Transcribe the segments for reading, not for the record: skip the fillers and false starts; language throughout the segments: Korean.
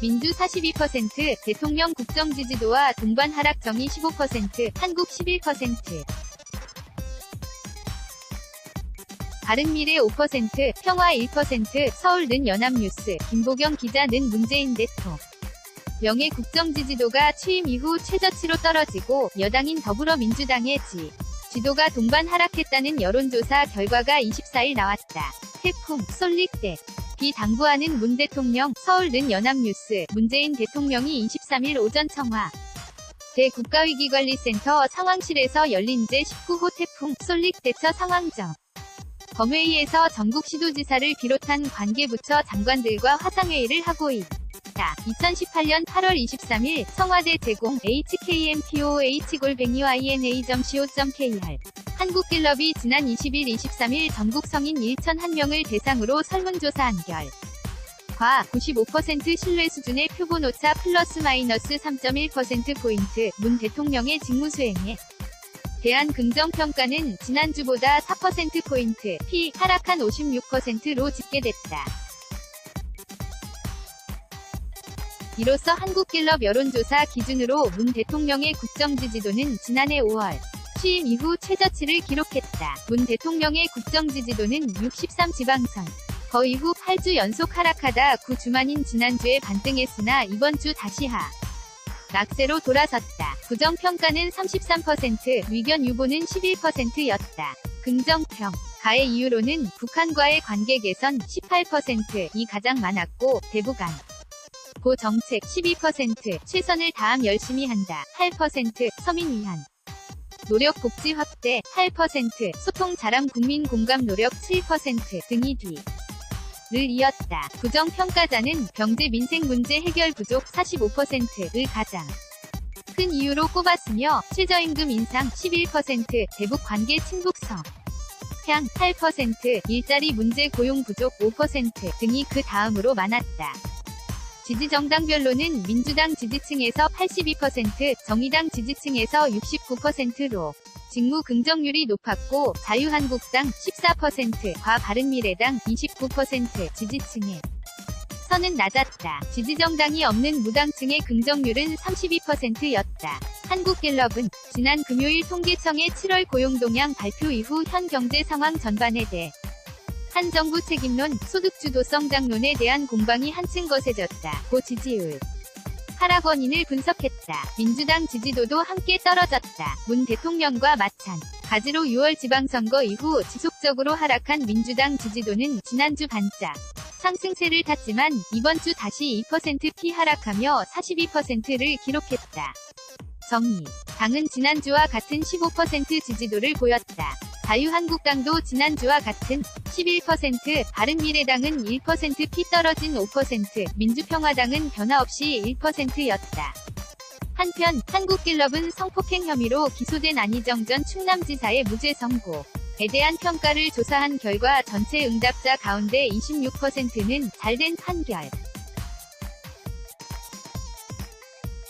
민주 42%, 대통령 국정 지지도와 동반 하락 정의 15%, 한국 11%. 바른미래 5%, 평화 1%, 서울는 연합뉴스, 김보경 기자는 문재인 대통령의 국정 지지도가 취임 이후 최저치로 떨어지고 여당인 더불어민주당의 지도가 동반 하락했다는 여론조사 결과가 24일 나왔다. 태풍, 솔릭대 비 당부하는 문 대통령, 서울는 연합뉴스, 문재인 대통령이 23일 오전 청와 대 국가위기관리센터 상황실에서 열린 제19호 태풍, 솔릭 대처 상황점 범회의에서 전국 시도지사를 비롯한 관계부처 장관들과 화상회의를 하고 있다. 2018년 8월 23일 청와대 제공 hkmpoh@ina.co.kr 한국갤럽이 지난 20일 23일 전국 성인 1,001명을 대상으로 설문조사한 결과 95% 신뢰 수준의 표본오차 플러스 마이너스 3.1%포인트 문 대통령의 직무수행에 대한 긍정평가는 지난주보다 4%포인트 하락한 56%로 집계됐다. 이로써 한국갤럽 여론조사 기준으로 문 대통령의 국정 지지도는 지난해 5월 취임 이후 최저치를 기록했다. 문 대통령의 국정 지지도는 63지방선 거 이후 8주 연속 하락하다 9주 만인 지난주에 반등했으나 이번 주 다시 낙세로 돌아섰다. 부정평가는 33%, 의견 유보는 11%였다. 긍정평가의 이유로는 북한과의 관계 개선 18%이 가장 많았고 대북 안보 정책 12%, 최선을 다함 열심히 한다 8%, 서민 위한 노력 복지 확대 8%, 소통 잘함 국민 공감 노력 7% 등이 뒤를 이었다. 부정평가자는 경제 민생 문제 해결 부족 45%를 가장 큰 이유로 꼽았으며 최저임금 인상 11%, 대북 관계 친북성 향 8%, 일자리 문제 고용 부족 5% 등이 그 다음으로 많았다. 지지정당별로는 민주당 지지층에서 82%, 정의당 지지층에서 69%로 직무 긍정률이 높았고 자유한국당 14%과 바른미래당 29% 지지층에 서는 낮았다. 지지정당이 없는 무당층의 긍정률은 32%였다. 한국갤럽은 지난 금요일 통계청의 7월 고용동향 발표 이후 현 경제 상황 전반에 대한 정부 책임론, 소득주도성장론에 대한 공방이 한층 거세졌다. 고 지지율 하락 원인을 분석했다. 민주당 지지도도 함께 떨어졌다. 문 대통령과 마찬가지로 6월 지방선거 이후 지속적으로 하락한 민주당 지지도는 지난주 반짝 상승세를 탔지만 이번 주 다시 2% 하락하며 42%를 기록했다. 정의당은 지난주와 같은 15% 지지도를 보였다. 자유한국당도 지난주와 같은 11%, 바른미래당은 1% 떨어진 5%, 민주평화당은 변화없이 1%였다. 한편 한국갤럽은 성폭행 혐의로 기소된 안희정 전 충남지사의 무죄 선고에 대한 평가를 조사한 결과 전체 응답자 가운데 26%는 잘된 판결,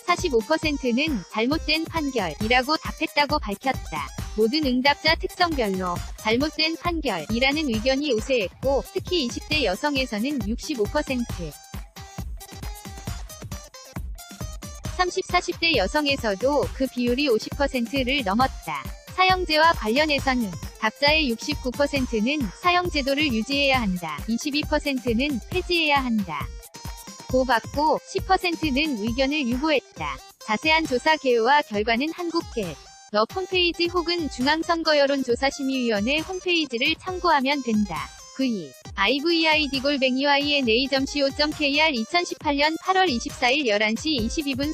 45%는 잘못된 판결이라고 답했다고 밝혔다. 모든 응답자 특성별로 잘못된 판결이라는 의견이 우세했고 특히 20대 여성에서는 65%, 30, 40대 여성에서도 그 비율이 50%를 넘었다. 사형제와 관련해서는 답자의 69%는 사형제도를 유지해야 한다. 22%는 폐지해야 한다. 고 받고 10%는 의견을 유보했다. 자세한 조사 개요와 결과는 한국갤럽 홈페이지 혹은 중앙선거여론조사심의위원회 홈페이지를 참고하면 된다. IVID-YNA.co.kr 2018년 8월 24일 11시 22분